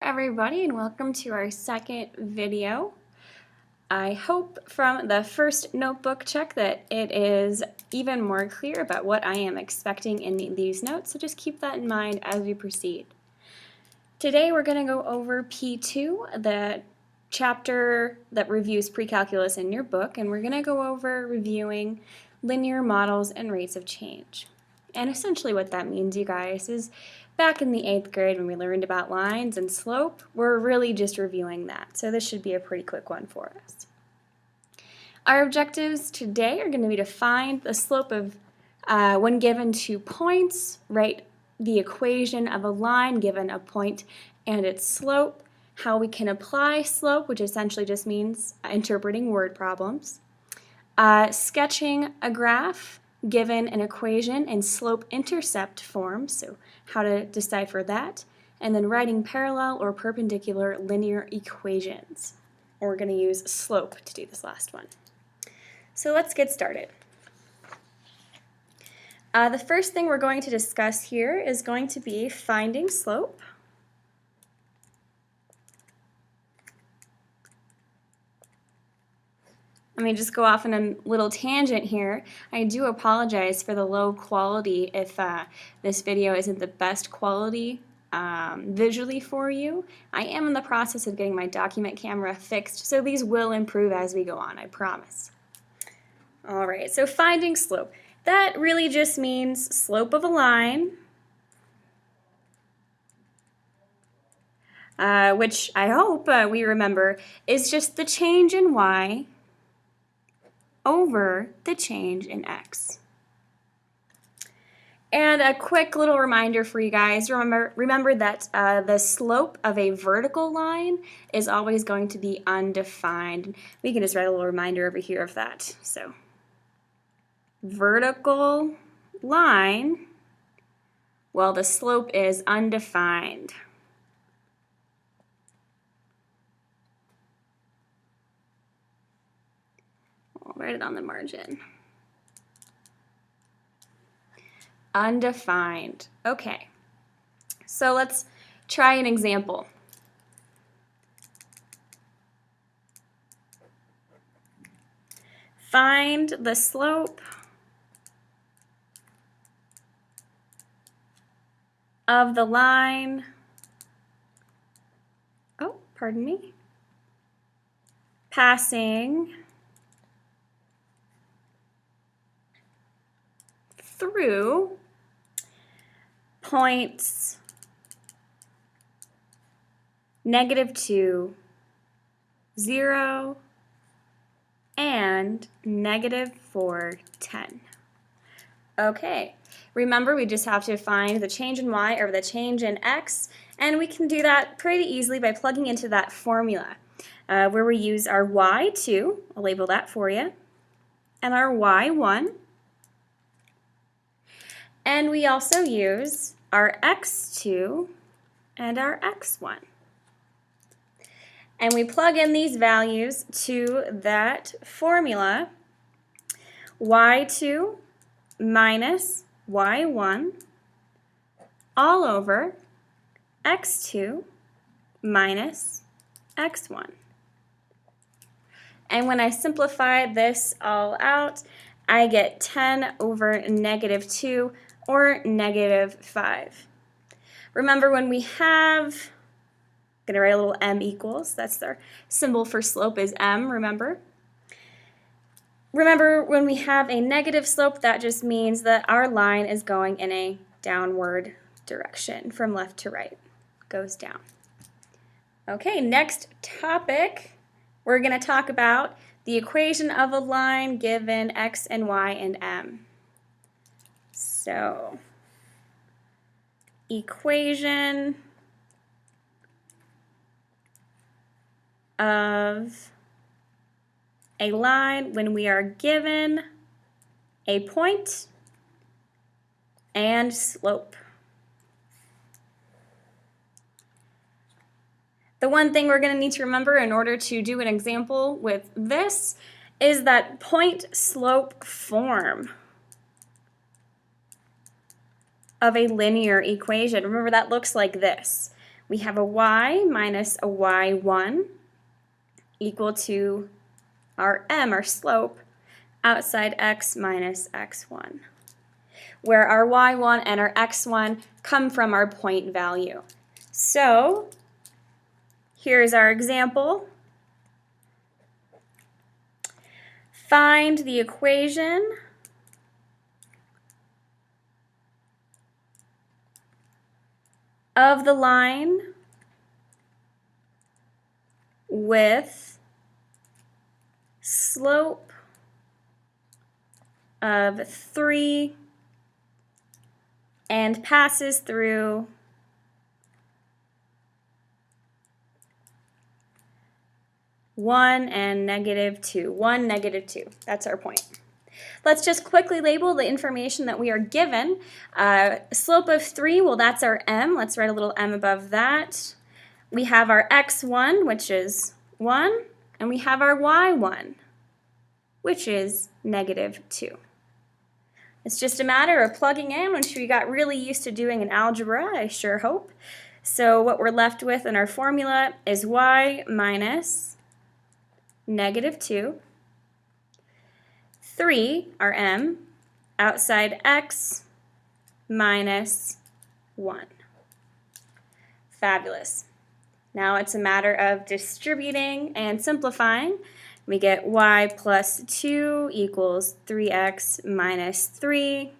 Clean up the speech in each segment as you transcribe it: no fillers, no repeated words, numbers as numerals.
Everybody, and welcome to our second video. I hope from the first notebook check that it is even more clear about what I am expecting in these notes, so just keep that in mind as we proceed. Today we're going to go over P2, the chapter that reviews pre-calculus in your book, and we're going to go over reviewing linear models and rates of change. And essentially what that means, you guys, is back in the 8th grade when we learned about lines and slope, we're really just reviewing that. So this should be a pretty quick one for us. Our objectives today are going to be to find the slope of, when given 2 points, write the equation of a line given a point and its slope, how we can apply slope, which essentially just means interpreting word problems, sketching a graph given an equation in slope-intercept form, so how to decipher that, and then writing parallel or perpendicular linear equations. And we're going to use slope to do this last one. So let's get started. The first thing we're going to discuss here is going to be finding slope. Let me just go off on a little tangent here. I do apologize for the low quality if this video isn't the best quality visually for you. I am in the process of getting my document camera fixed, so these will improve as we go on, I promise. Alright, so finding slope. That really just means slope of a line, which I hope we remember is just the change in y over the change in x. And a quick little reminder for you guys, remember that the slope of a vertical line is always going to be undefined. We can just write a little reminder over here of that. So, vertical line, well, the slope is undefined. I'll write it on the margin. Undefined. Okay, so let's try an example. Find the slope of the line, passing through points -2, 0, and -4, 10. Okay, remember we just have to find the change in y over the change in x, and we can do that pretty easily by plugging into that formula where we use our y2, I'll label that for you, and our y1, and we also use our x2 and our x1. And we plug in these values to that formula, y2 minus y1 all over x2 minus x1. And when I simplify this all out, I get 10 over -2 or -5. Remember when we have, I'm going to write a little m equals, that's their symbol for slope is m, remember? Remember when we have a negative slope, that just means that our line is going in a downward direction from left to right, goes down. Okay, next topic, we're going to talk about the equation of a line given x and y and m. So, equation of a line when we are given a point and slope. The one thing we're going to need to remember in order to do an example with this is that point-slope form of a linear equation. Remember, that looks like this. we have a y minus a y1 equal to our m, our slope, outside x minus x1, where our y1 and our x1 come from our point value. So here's our example. Find the equation of the line with slope of 3 and passes through 1 and -2. 1, -2. That's our point. Let's just quickly label the information that we are given. Slope of 3, well, that's our m. Let's write a little m above that. We have our x1, which is 1, and we have our y1, which is -2. It's just a matter of plugging in, which we got really used to doing in algebra, I sure hope. So what we're left with in our formula is y minus -2, 3, our m, outside x minus 1. Fabulous. Now it's a matter of distributing and simplifying. We get y plus 2 equals 3x minus 3.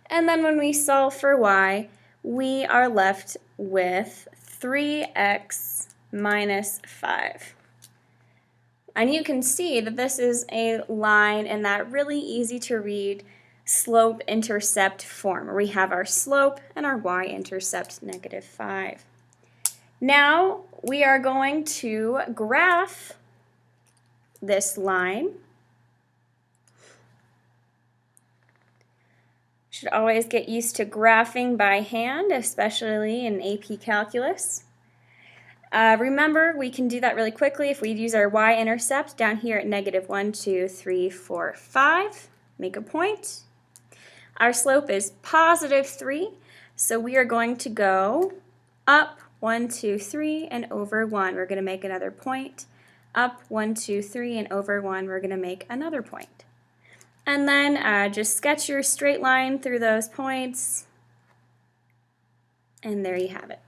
And then when we solve for y, we are left with 3x minus 5. And you can see that this is a line in that really easy to read slope-intercept form, where we have our slope and our y-intercept -5. Now we are going to graph this line. Should always get used to graphing by hand, especially in AP Calculus. Remember, we can do that really quickly if we use our y-intercept down here at -1, 2, 3, 4, 5. Make a point. Our slope is +3, so we are going to go up 1, 2, 3, and over 1. We're going to make another point. Up 1, 2, 3, and over 1. We're going to make another point. And then just sketch your straight line through those points, and there you have it.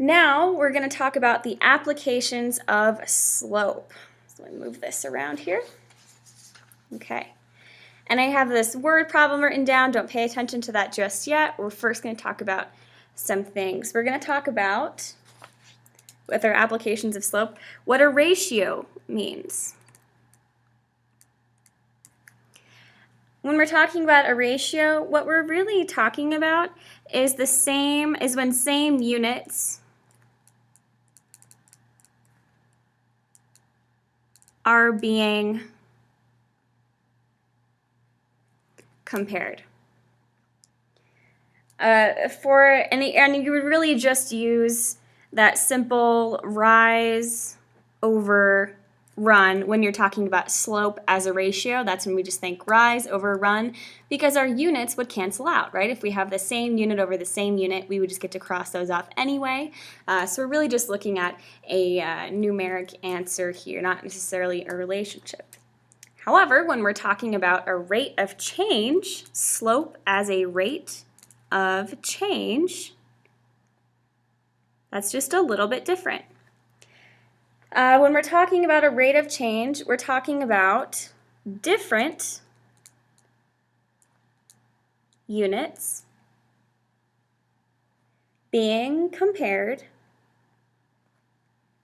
Now we're going to talk about the applications of slope. So let me move this around here. Okay. And I have this word problem written down. Don't pay attention to that just yet. We're first going to talk about some things. We're going to talk about, with our applications of slope, what a ratio means. When we're talking about a ratio, what we're really talking about is when same units are being compared. And you would really just use that simple rise over run when you're talking about slope as a ratio. That's when we just think rise over run, because our units would cancel out, right? If we have the same unit over the same unit, we would just get to cross those off anyway. So we're really just looking at a numeric answer here, not necessarily a relationship. However, when we're talking about a rate of change, slope as a rate of change, that's just a little bit different. When we're talking about a rate of change, we're talking about different units being compared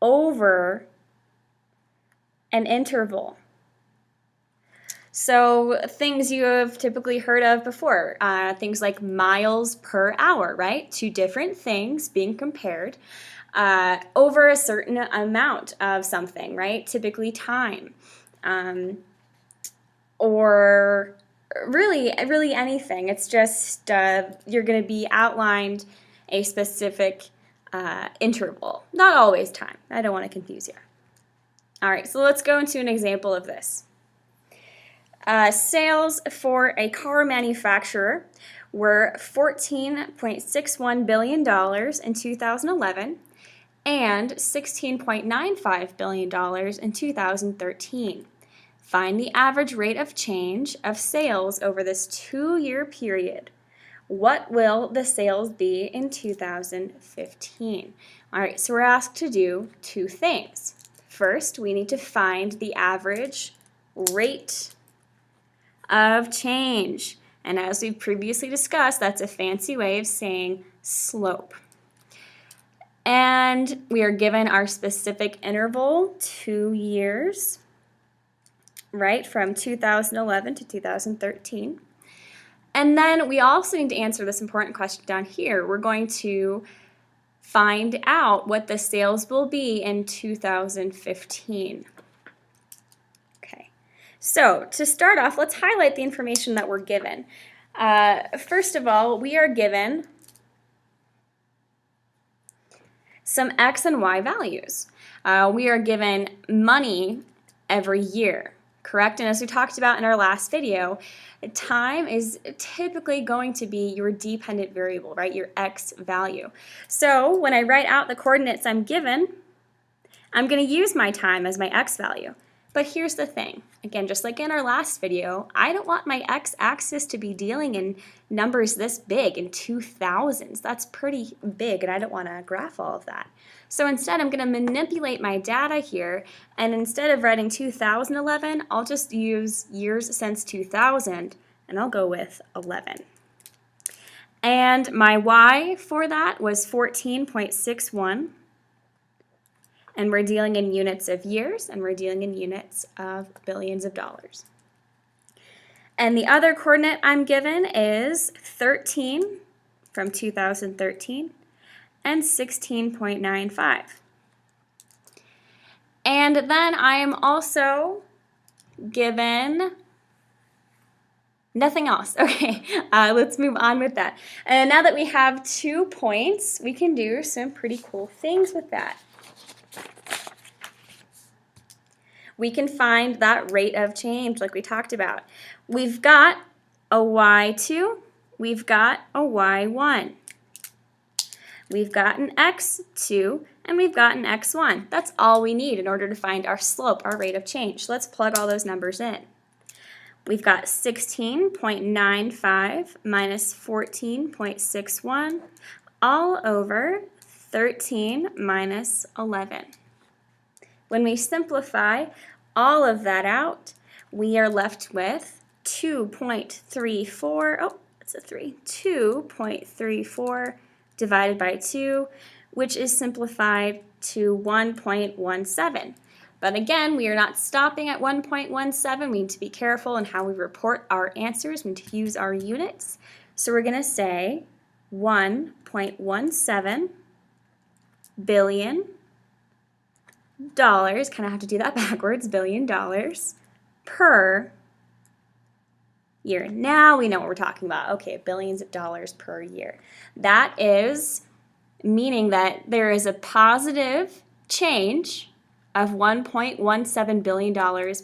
over an interval. So things you have typically heard of before, things like miles per hour, right? Two different things being compared over a certain amount of something, right? Typically time, or really anything. It's just you're going to be outlined a specific interval, not always time. I don't want to confuse you. All right, so let's go into an example of this. Sales for a car manufacturer were $14.61 billion in 2011 and $16.95 billion in 2013. Find the average rate of change of sales over this 2-year period. What will the sales be in 2015? All right, so we're asked to do two things. First, we need to find the average rate of change. And as we previously discussed, that's a fancy way of saying slope. And we are given our specific interval, 2 years, right, from 2011 to 2013. And then we also need to answer this important question down here. We're going to find out what the sales will be in 2015. Okay, so to start off, let's highlight the information that we're given. First of all, we are given some X and Y values. We are given money every year, correct? And as we talked about in our last video, time is typically going to be your dependent variable, right? Your X value. So when I write out the coordinates I'm given, I'm going to use my time as my X value. But here's the thing. Again, just like in our last video, I don't want my X-axis to be dealing in numbers this big, in 2000s. That's pretty big, and I don't want to graph all of that. So instead, I'm going to manipulate my data here, and instead of writing 2011, I'll just use years since 2000, and I'll go with 11. And my Y for that was 14.61. And we're dealing in units of years, and we're dealing in units of billions of dollars. And the other coordinate I'm given is 13 from 2013 and 16.95. And then I am also given nothing else. Okay, let's move on with that. And now that we have 2 points, we can do some pretty cool things with that. We can find that rate of change like we talked about. We've got a Y2, we've got a Y1. We've got an X2, and we've got an X1. That's all we need in order to find our slope, our rate of change. Let's plug all those numbers in. We've got 16.95 minus 14.61 all over 13 minus 11. When we simplify all of that out, we are left with 2.34, oh, that's a 3, 2.34 divided by 2, which is simplified to 1.17. But again, we are not stopping at 1.17. We need to be careful in how we report our answers. We need to use our units. So we're going to say 1.17 billion dollars, kind of have to do that backwards, billion dollars per year. Now we know what we're talking about. Okay, billions of dollars per year. That is meaning that there is a positive change of $1.17 billion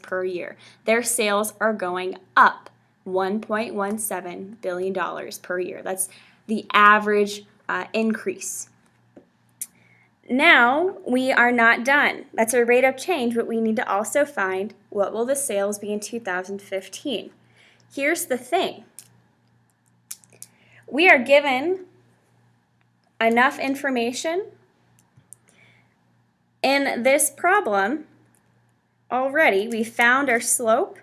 per year. Their sales are going up $1.17 billion per year. That's the average increase. Now, we are not done. That's our rate of change, but we need to also find what will the sales be in 2015. Here's the thing. We are given enough information in this problem already. We found our slope,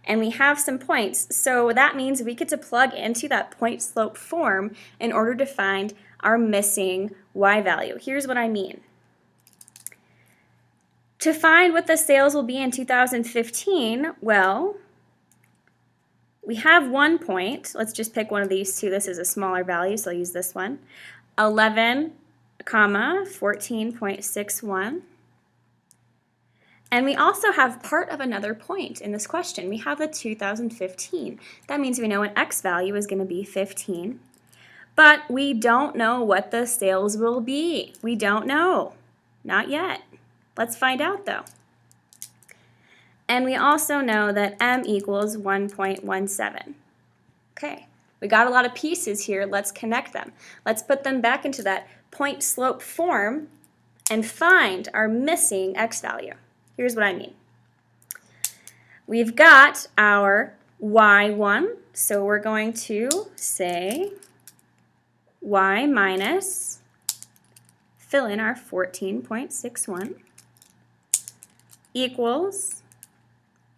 and we have some points. So that means we get to plug into that point-slope form in order to find our missing Y value. Here's what I mean. To find what the sales will be in 2015, well, we have 1 point. Let's just pick one of these two. This is a smaller value, so I'll use this one. 11, 14.61. And we also have part of another point in this question. We have the 2015. That means we know an X value is going to be 15. But we don't know what the sales will be. We don't know. Not yet. Let's find out though. And we also know that M equals 1.17. Okay, We got a lot of pieces here. Let's connect them. Let's put them back into that point slope form and find our missing x value. Here's what I mean. We've got our y1, so we're going to say y minus, fill in our 14.61, equals,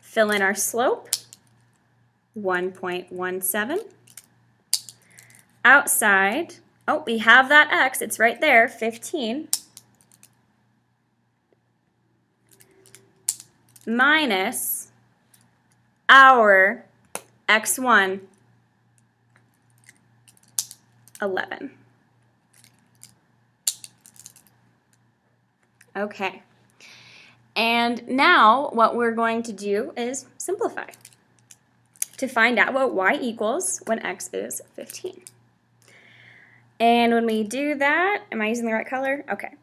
fill in our slope, 1.17. Outside, oh, we have that x, it's right there, 15, minus our x1, 11. Okay. And now what we're going to do is simplify to find out what y equals when x is 15. And when we do that, am I using the right color? Okay.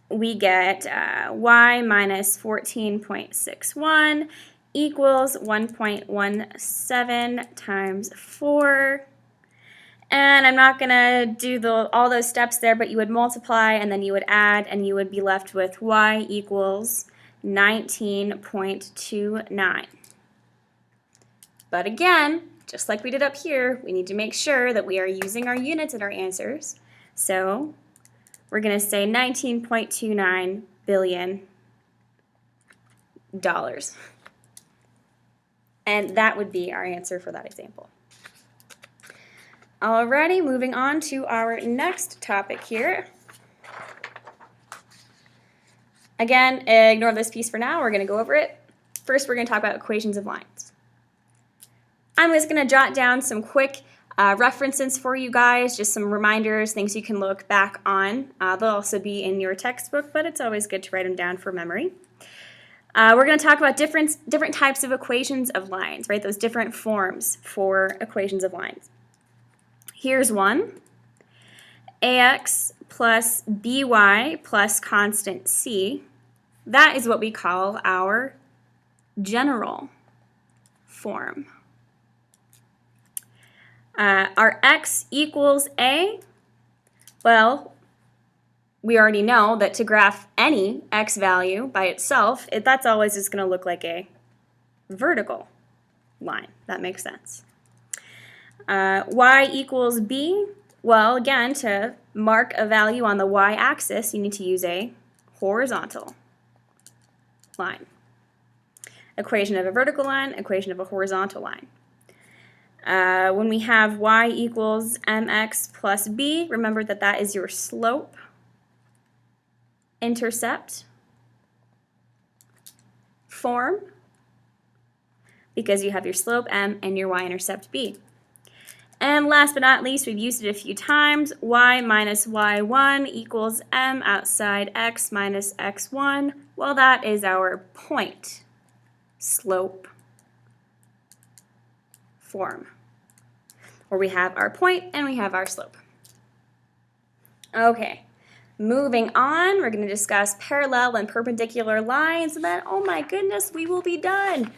We get y minus 14.61 equals 1.17 times 4. And I'm not going to do all those steps there, but you would multiply and then you would add and you would be left with y equals 19.29. But again, just like we did up here, we need to make sure that we are using our units in our answers. So we're going to say $19.29 billion. And that would be our answer for that example. Alrighty, moving on to our next topic here. Again, ignore this piece for now. We're going to go over it. First, we're going to talk about equations of lines. I'm just going to jot down some quick references for you guys, just some reminders, things you can look back on. They'll also be in your textbook, but it's always good to write them down for memory. We're going to talk about different types of equations of lines, right? Those different forms for equations of lines. Here's one. Ax plus by plus constant c. That is what we call our general form. Our x equals a, well, we already know that to graph any x value by itself, that's always just going to look like a vertical line. That makes sense. Y equals b, well, again, to mark a value on the y-axis, you need to use a horizontal line. Equation of a vertical line, equation of a horizontal line. When we have y equals mx plus b, remember that that is your slope, intercept form, because you have your slope m and your y-intercept b. And last but not least, we've used it a few times, y minus y1 equals m outside x minus x1. Well, that is our point slope form, where we have our point and we have our slope. Okay, moving on, we're going to discuss parallel and perpendicular lines, and then, oh my goodness, we will be done.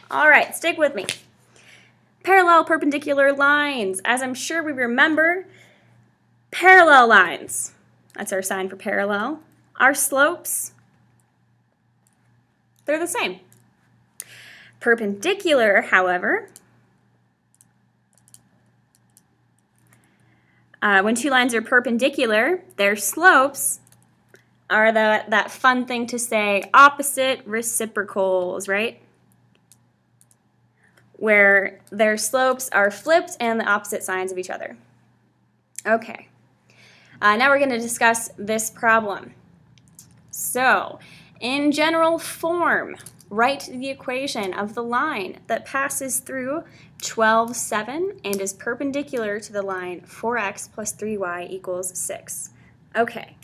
All right, stick with me. Parallel, perpendicular lines. As I'm sure we remember, parallel lines, that's our sign for parallel. Our slopes, they're the same. Perpendicular, however, when two lines are perpendicular, their slopes are that fun thing to say, opposite reciprocals, right? Where their slopes are flipped and the opposite signs of each other. Okay, now we're going to discuss this problem. So, in general form, write the equation of the line that passes through 12, 7 and is perpendicular to the line 4x plus 3y equals 6. Okay,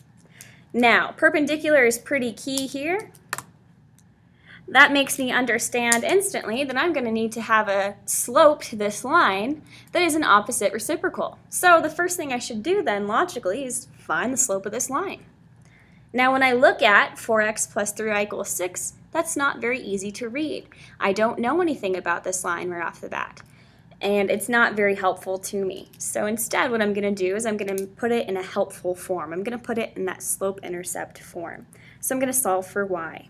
now perpendicular is pretty key here. That makes me understand instantly that I'm going to need to have a slope to this line that is an opposite reciprocal. So the first thing I should do then logically is find the slope of this line. Now when I look at 4x plus 3y equals 6, that's not very easy to read. I don't know anything about this line right off the bat. and it's not very helpful to me. So instead what I'm going to do is I'm going to put it in a helpful form. I'm going to put it in that slope-intercept form. So I'm going to solve for y.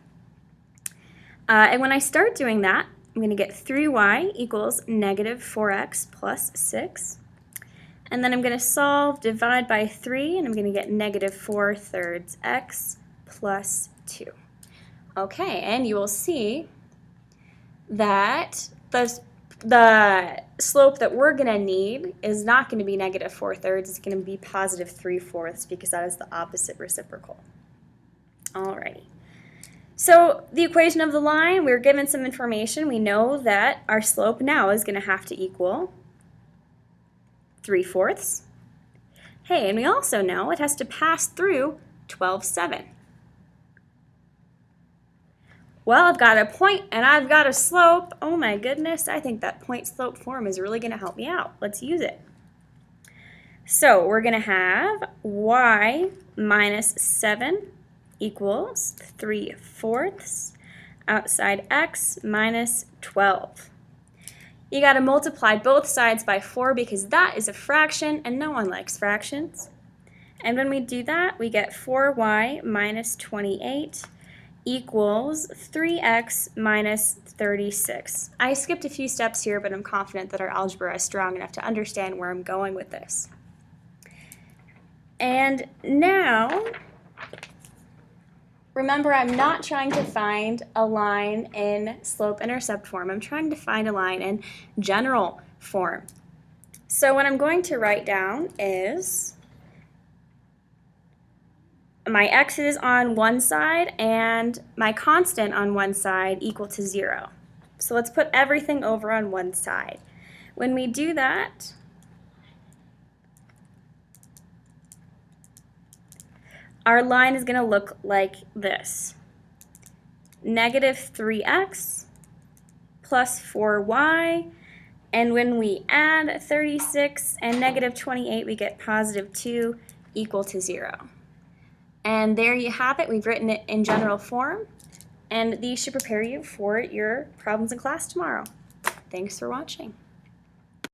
And when I start doing that, I'm going to get 3y equals negative 4x plus 6. And then I'm going to solve, divide by 3, and I'm going to get negative 4/3 x plus 2. Okay, and you will see that the slope that we're going to need is not going to be negative 4/3, it's going to be positive 3/4 because that is the opposite reciprocal. Alrighty. So the equation of the line, we're given some information. We know that our slope now is going to have to equal 3/4. Hey, and we also know it has to pass through 12/7. Well, I've got a point and I've got a slope. Oh my goodness, I think that point-slope form is really going to help me out. Let's use it. So we're going to have y minus 7 equals 3/4 outside x minus 12. You got to multiply both sides by 4 because that is a fraction and no one likes fractions. And when we do that, we get 4y minus 28 equals 3x minus 36. I skipped a few steps here, but I'm confident that our algebra is strong enough to understand where I'm going with this. And now, remember, I'm not trying to find a line in slope-intercept form. I'm trying to find a line in general form. So what I'm going to write down is my x's on one side and my constant on one side equal to 0. So let's put everything over on one side. When we do that, our line is going to look like this. Negative 3x plus 4y, and when we add 36 and negative 28, we get positive 2 equal to 0. And there you have it. We've written it in general form, and these should prepare you for your problems in class tomorrow. Thanks for watching.